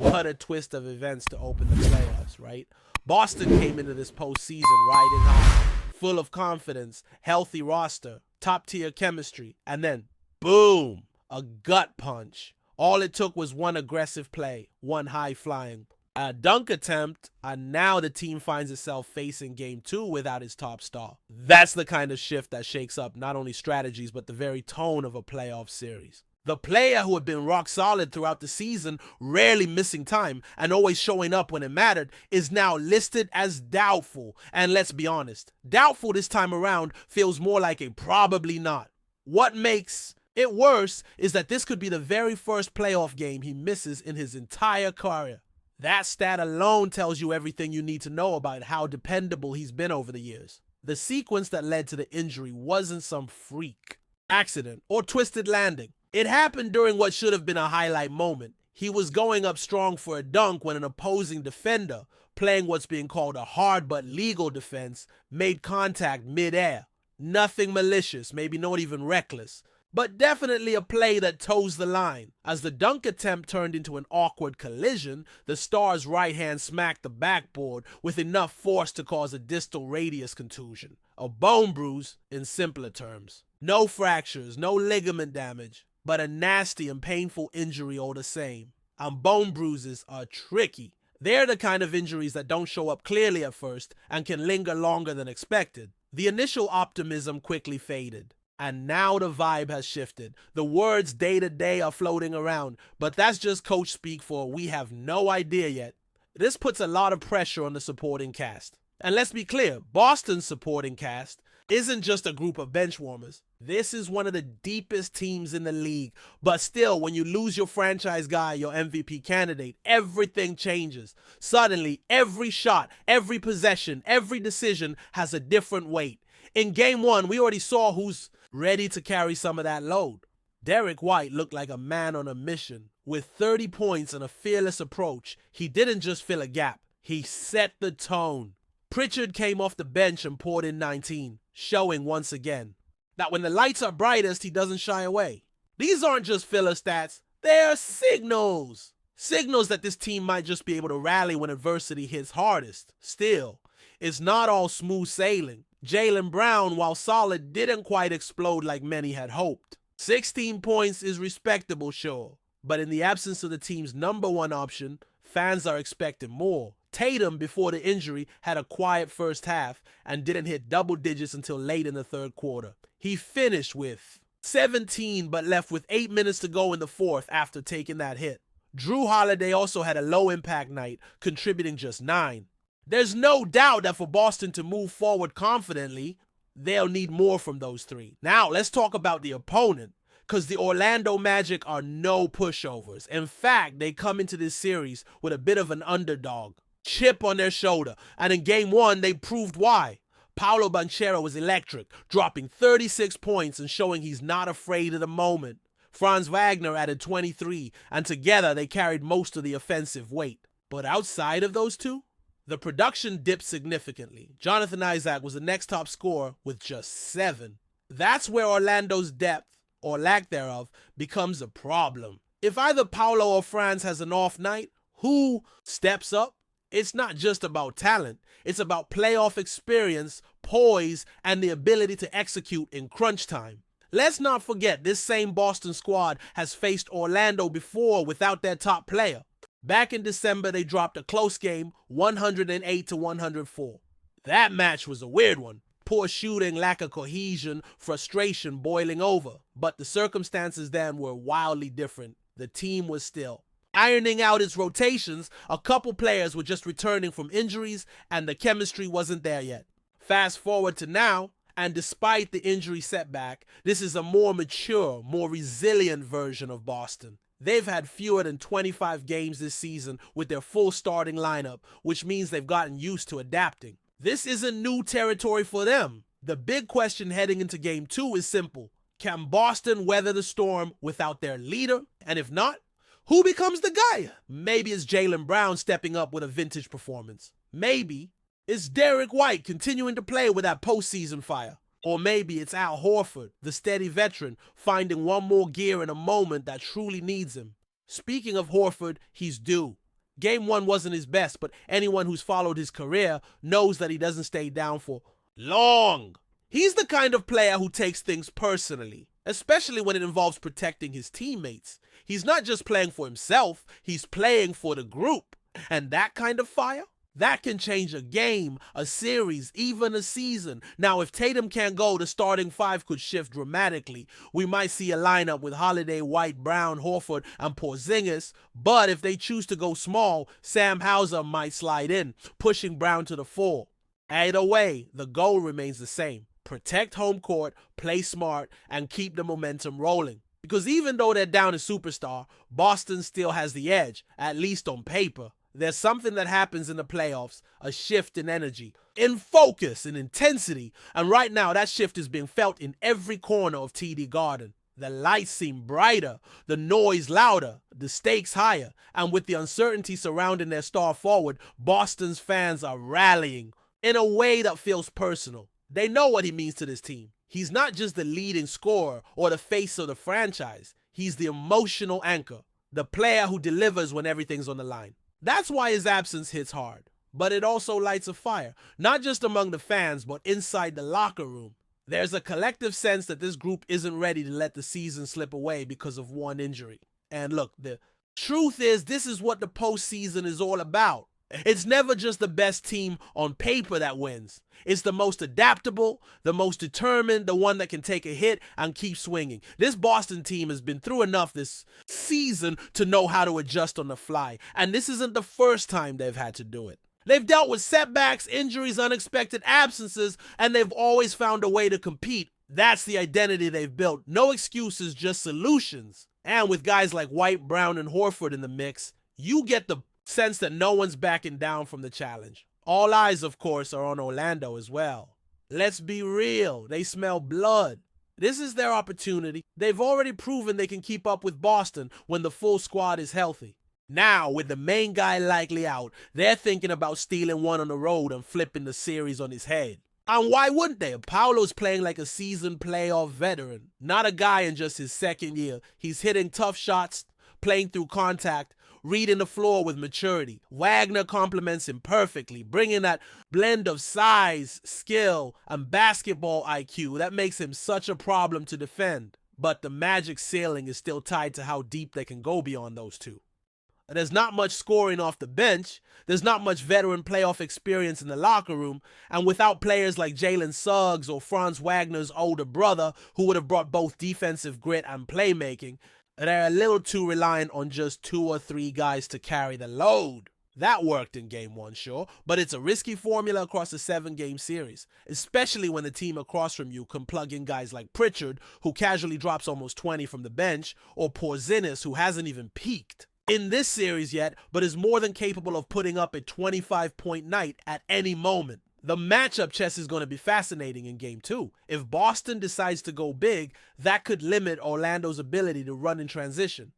What a twist of events to open the playoffs, right? Boston came into this postseason riding high, full of confidence, healthy roster, top-tier chemistry, and then, boom, a gut punch. All it took was one aggressive play, one high-flying dunk attempt, and now the team finds itself facing Game 2 without its top star. That's the kind of shift that shakes up not only strategies, but the very tone of a playoff series. The player who had been rock solid throughout the season, rarely missing time and always showing up when it mattered, is now listed as doubtful. And let's be honest, doubtful this time around feels more like a probably not. What makes it worse is that this could be the very first playoff game he misses in his entire career. That stat alone tells you everything you need to know about how dependable he's been over the years. The sequence that led to the injury wasn't some freak accident or twisted landing. It happened during what should have been a highlight moment. He was going up strong for a dunk when an opposing defender, playing what's being called a hard but legal defense, made contact mid-air. Nothing malicious, maybe not even reckless, but definitely a play that toes the line. As the dunk attempt turned into an awkward collision, the star's right hand smacked the backboard with enough force to cause a distal radius contusion. A bone bruise in simpler terms. No fractures, no ligament damage, but a nasty and painful injury all the same. And bone bruises are tricky. They're the kind of injuries that don't show up clearly at first and can linger longer than expected. The initial optimism quickly faded. And now the vibe has shifted. The words day-to-day are floating around, but that's just coach speak for we have no idea yet. This puts a lot of pressure on the supporting cast. And let's be clear, Boston's supporting cast isn't just a group of bench warmers. This is one of the deepest teams in the league. But still, when you lose your franchise guy, your MVP candidate, everything changes. Suddenly, every shot, every possession, every decision has a different weight. In Game 1, we already saw who's ready to carry some of that load. Derek White looked like a man on a mission. With 30 points and a fearless approach, he didn't just fill a gap, he set the tone. Pritchard came off the bench and poured in 19, showing once again that when the lights are brightest, he doesn't shy away. These aren't just filler stats, they're signals. Signals that this team might just be able to rally when adversity hits hardest. Still, it's not all smooth sailing. Jaylen Brown, while solid, didn't quite explode like many had hoped. 16 points is respectable, sure, but in the absence of the team's number one option, fans are expecting more. Tatum, before the injury, had a quiet first half and didn't hit double digits until late in the third quarter. He finished with 17 but left with 8 minutes to go in the fourth after taking that hit. Drew Holiday also had a low-impact night, contributing just 9. There's no doubt that for Boston to move forward confidently, they'll need more from those three. Now, let's talk about the opponent, because the Orlando Magic are no pushovers. In fact, they come into this series with a bit of an underdog chip on their shoulder, and in Game 1, they proved why. Paolo Banchero was electric, dropping 36 points and showing he's not afraid of the moment. Franz Wagner added 23, and together they carried most of the offensive weight. But outside of those two, the production dipped significantly. Jonathan Isaac was the next top scorer with just 7. That's where Orlando's depth, or lack thereof, becomes a problem. If either Paolo or Franz has an off night, who steps up? It's not just about talent. It's about playoff experience, poise, and the ability to execute in crunch time. Let's not forget this same Boston squad has faced Orlando before without their top player. Back in December, they dropped a close game, 108-104. That match was a weird one. Poor shooting, lack of cohesion, frustration boiling over. But the circumstances then were wildly different. The team was still ironing out its rotations. A couple players were just returning from injuries, and the chemistry wasn't there yet. Fast forward to now, and despite the injury setback, this is a more mature, more resilient version of Boston. They've had fewer than 25 games this season with their full starting lineup, which means they've gotten used to adapting. This isn't new territory for them. The big question heading into Game 2 is simple. Can Boston weather the storm without their leader? And if not, who becomes the guy? Maybe it's Jaylen Brown stepping up with a vintage performance. Maybe it's Derek White continuing to play with that postseason fire. Or maybe it's Al Horford, the steady veteran, finding one more gear in a moment that truly needs him. Speaking of Horford, he's due. Game 1 wasn't his best, but anyone who's followed his career knows that he doesn't stay down for long. He's the kind of player who takes things personally, especially when it involves protecting his teammates. He's not just playing for himself, he's playing for the group. And that kind of fire, that can change a game, a series, even a season. Now, if Tatum can't go, the starting five could shift dramatically. We might see a lineup with Holiday, White, Brown, Horford, and Porzingis. But if they choose to go small, Sam Hauser might slide in, pushing Brown to the 4. Either way, the goal remains the same. Protect home court, play smart, and keep the momentum rolling. Because even though they're down a superstar, Boston still has the edge, at least on paper. There's something that happens in the playoffs, a shift in energy, in focus, in intensity, and right now that shift is being felt in every corner of TD Garden. The lights seem brighter, the noise louder, the stakes higher, and with the uncertainty surrounding their star forward, Boston's fans are rallying in a way that feels personal. They know what he means to this team. He's not just the leading scorer or the face of the franchise. He's the emotional anchor, the player who delivers when everything's on the line. That's why his absence hits hard, but it also lights a fire, not just among the fans, but inside the locker room. There's a collective sense that this group isn't ready to let the season slip away because of one injury. And look, the truth is, this is what the postseason is all about. It's never just the best team on paper that wins. It's the most adaptable, the most determined, the one that can take a hit and keep swinging. This Boston team has been through enough this season to know how to adjust on the fly. And this isn't the first time they've had to do it. They've dealt with setbacks, injuries, unexpected absences, and they've always found a way to compete. That's the identity they've built. No excuses, just solutions. And with guys like White, Brown, and Horford in the mix, you get the sense that no one's backing down from the challenge. All eyes, of course, are on Orlando as well. Let's be real, they smell blood. This is their opportunity. They've already proven they can keep up with Boston when the full squad is healthy. Now, with the main guy likely out, they're thinking about stealing one on the road and flipping the series on his head. And why wouldn't they? Paolo's playing like a seasoned playoff veteran, not a guy in just his second year. He's hitting tough shots, playing through contact, reading the floor with maturity. Wagner complements him perfectly, bringing that blend of size, skill, and basketball IQ that makes him such a problem to defend. But the Magic's ceiling is still tied to how deep they can go beyond those two. There's not much scoring off the bench, there's not much veteran playoff experience in the locker room, and without players like Jalen Suggs or Franz Wagner's older brother, who would have brought both defensive grit and playmaking, they're a little too reliant on just 2 or 3 guys to carry the load. That worked in Game 1, sure, but it's a risky formula across a 7-game series, especially when the team across from you can plug in guys like Pritchard, who casually drops almost 20 from the bench, or Porzingis, who hasn't even peaked in this series yet, but is more than capable of putting up a 25-point night at any moment. The matchup chess is going to be fascinating in Game 2. If Boston decides to go big, that could limit Orlando's ability to run in transition,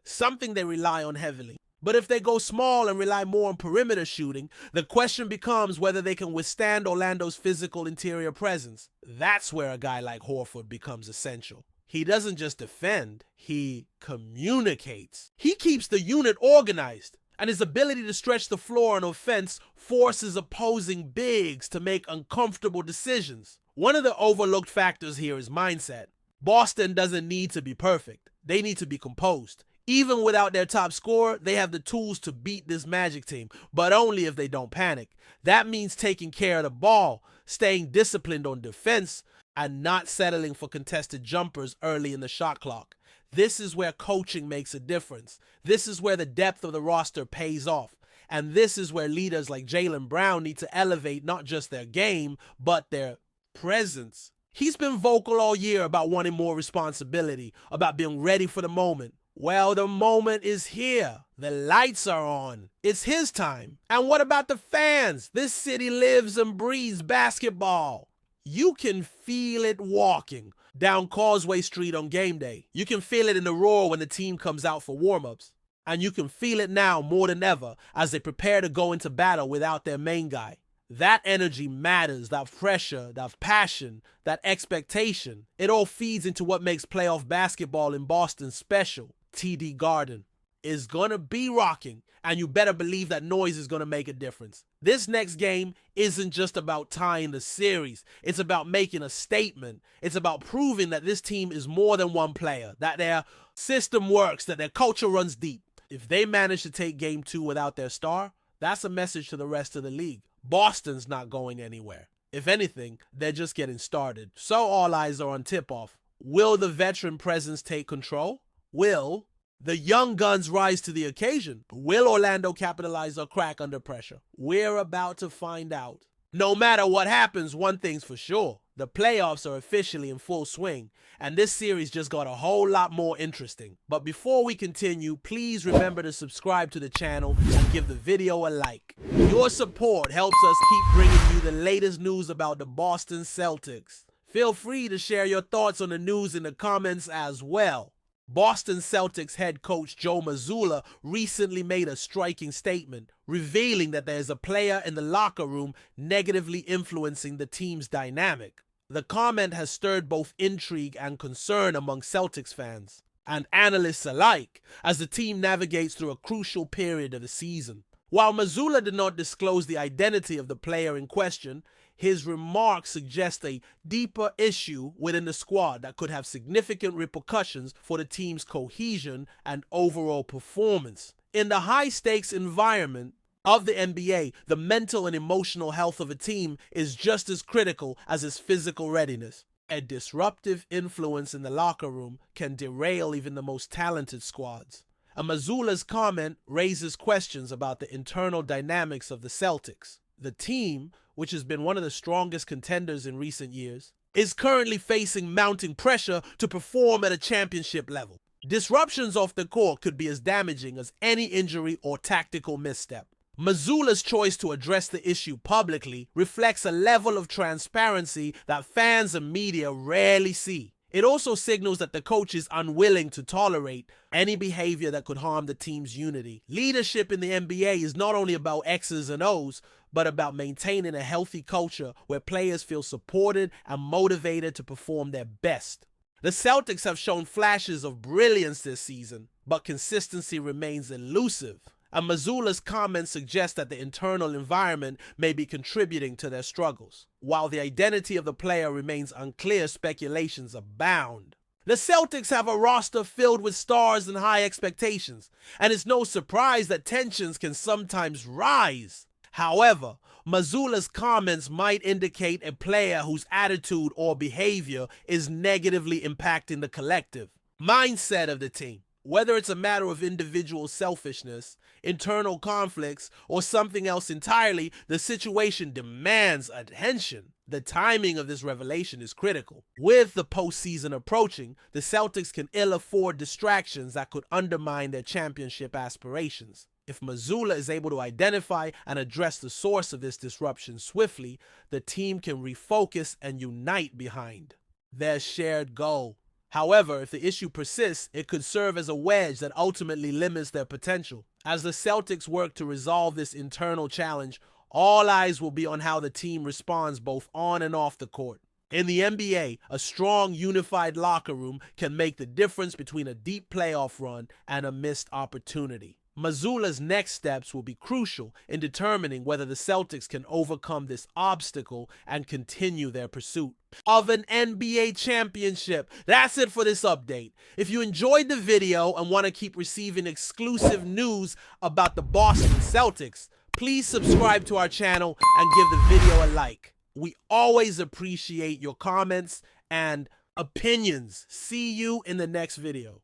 something they rely on heavily. But if they go small and rely more on perimeter shooting, the question becomes whether they can withstand Orlando's physical interior presence. That's where a guy like Horford becomes essential. He doesn't just defend, he communicates. He keeps the unit organized, and his ability to stretch the floor on offense forces opposing bigs to make uncomfortable decisions. One of the overlooked factors here is mindset. Boston doesn't need to be perfect. They need to be composed. Even without their top scorer, they have the tools to beat this Magic team, but only if they don't panic. That means taking care of the ball, staying disciplined on defense, and not settling for contested jumpers early in the shot clock. This is where coaching makes a difference. This is where the depth of the roster pays off. And this is where leaders like Jaylen Brown need to elevate not just their game, but their presence. He's been vocal all year about wanting more responsibility, about being ready for the moment. Well, the moment is here. The lights are on. It's his time. And what about the fans? This city lives and breathes basketball. You can feel it walking down Causeway Street on game day. You can feel it in the roar when the team comes out for warm-ups. And you can feel it now more than ever as they prepare to go into battle without their main guy. That energy matters, that pressure, that passion, that expectation. It all feeds into what makes playoff basketball in Boston special. TD Garden is gonna be rocking, and you better believe that noise is going to make a difference. This next game isn't just about tying the series. It's about making a statement. It's about proving that this team is more than one player, that their system works, that their culture runs deep. If they manage to take game 2 without their star, that's a message to the rest of the league. Boston's not going anywhere. If anything, they're just getting started. So all eyes are on tip-off. Will the veteran presence take control? Will the young guns rise to the occasion? Will Orlando capitalize or crack under pressure? We're about to find out. No matter what happens, one thing's for sure. The playoffs are officially in full swing, and this series just got a whole lot more interesting. But before we continue, please remember to subscribe to the channel and give the video a like. Your support helps us keep bringing you the latest news about the Boston Celtics. Feel free to share your thoughts on the news in the comments as well. Boston Celtics head coach Joe Mazzulla recently made a striking statement, revealing that there is a player in the locker room negatively influencing the team's dynamic. The comment has stirred both intrigue and concern among Celtics fans and analysts alike as the team navigates through a crucial period of the season. While Mazzulla did not disclose the identity of the player in question, his remarks suggest a deeper issue within the squad that could have significant repercussions for the team's cohesion and overall performance. In the high-stakes environment of the NBA, the mental and emotional health of a team is just as critical as its physical readiness. A disruptive influence in the locker room can derail even the most talented squads. And Mazzulla's comment raises questions about the internal dynamics of the Celtics. The team, which has been one of the strongest contenders in recent years, is currently facing mounting pressure to perform at a championship level. Disruptions off the court could be as damaging as any injury or tactical misstep. Mazzulla's choice to address the issue publicly reflects a level of transparency that fans and media rarely see. It also signals that the coach is unwilling to tolerate any behavior that could harm the team's unity. Leadership in the NBA is not only about X's and O's, but about maintaining a healthy culture where players feel supported and motivated to perform their best. The Celtics have shown flashes of brilliance this season, but consistency remains elusive. And Mazzulla's comments suggest that the internal environment may be contributing to their struggles. While the identity of the player remains unclear, speculations abound. The Celtics have a roster filled with stars and high expectations, and it's no surprise that tensions can sometimes rise. However, Mazzulla's comments might indicate a player whose attitude or behavior is negatively impacting the collective mindset of the team. Whether it's a matter of individual selfishness, internal conflicts, or something else entirely, the situation demands attention. The timing of this revelation is critical. With the postseason approaching, the Celtics can ill afford distractions that could undermine their championship aspirations. If Mazzulla is able to identify and address the source of this disruption swiftly, the team can refocus and unite behind their shared goal. However, if the issue persists, it could serve as a wedge that ultimately limits their potential. As the Celtics work to resolve this internal challenge, all eyes will be on how the team responds both on and off the court. In the NBA, a strong, unified locker room can make the difference between a deep playoff run and a missed opportunity. Mazzulla's next steps will be crucial in determining whether the Celtics can overcome this obstacle and continue their pursuit of an NBA championship. That's it for this update. If you enjoyed the video and want to keep receiving exclusive news about the Boston Celtics, please subscribe to our channel and give the video a like. We always appreciate your comments and opinions. See you in the next video.